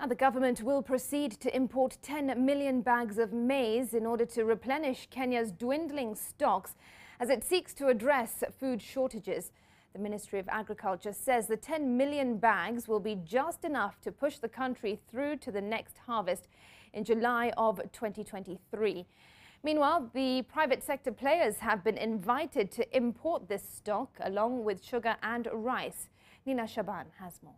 And the government will proceed to import 10 million bags of maize in order to replenish Kenya's dwindling stocks as it seeks to address food shortages. The Ministry of Agriculture says the 10 million bags will be just enough to push the country through to the next harvest in July of 2023. Meanwhile, the private sector players have been invited to import this stock along with sugar and rice. Nina Shaban has more.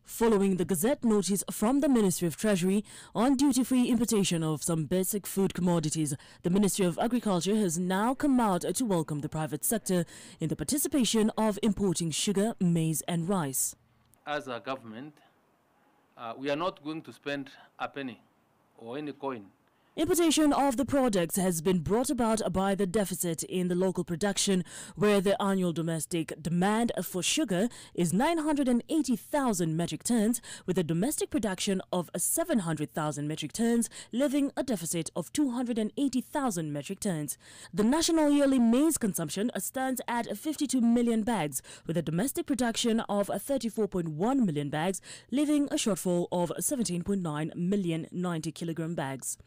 Following the Gazette notice from the Ministry of Treasury on duty-free importation of some basic food commodities, the Ministry of Agriculture has now come out to welcome the private sector in the participation of importing sugar, maize and rice. As a government, we are not going to spend a penny or any coin. Importation of the products has been brought about by the deficit in the local production, where the annual domestic demand for sugar is 980,000 metric tons, with a domestic production of 700,000 metric tons, leaving a deficit of 280,000 metric tons. The national yearly maize consumption stands at 52 million bags, with a domestic production of 34.1 million bags, leaving a shortfall of 17.9 million 90 kilogram bags.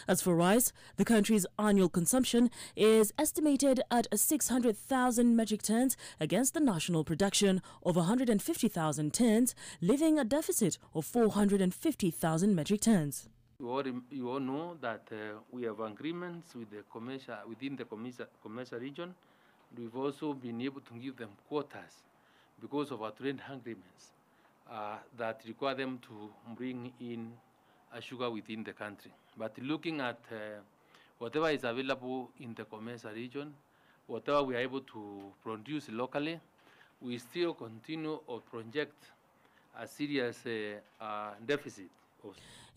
As for rice, the country's annual consumption is estimated at 600,000 metric tons against the national production of 150,000 tons, leaving a deficit of 450,000 metric tons. You all know that we have agreements with the within the commercial region. We've also been able to give them quotas because of our trade agreements that require them to bring in sugar within the country. But looking at whatever is available in the commercial region, whatever we are able to produce locally, we still continue or project a serious deficit.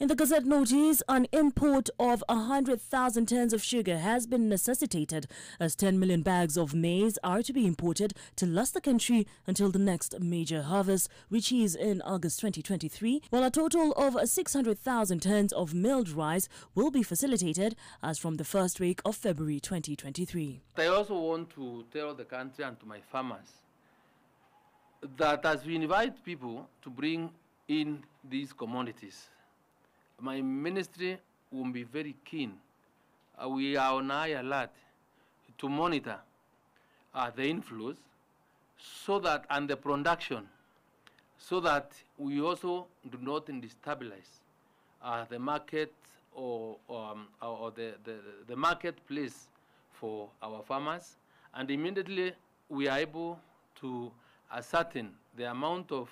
In the Gazette notice, an import of 100,000 tons of sugar has been necessitated, as 10 million bags of maize are to be imported to last the country until the next major harvest, which is in August 2023, while a total of 600,000 tons of milled rice will be facilitated as from the first week of February 2023. I also want to tell the country and to my farmers that as we invite people to bring in these commodities, my ministry will be very keen. We are on high alert to monitor the inflows and the production, so that we also do not destabilize the market or the marketplace for our farmers, and immediately we are able to ascertain the amount of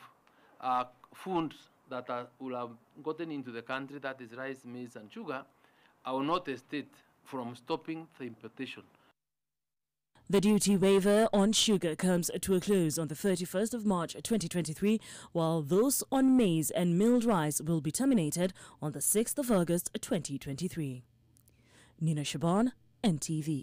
funds that will have gotten into the country, that is rice, maize and sugar. I will not hesitate from stopping the importation. The duty waiver on sugar comes to a close on the 31st of March 2023, while those on maize and milled rice will be terminated on the 6th of August 2023. Nina Shaban, NTV.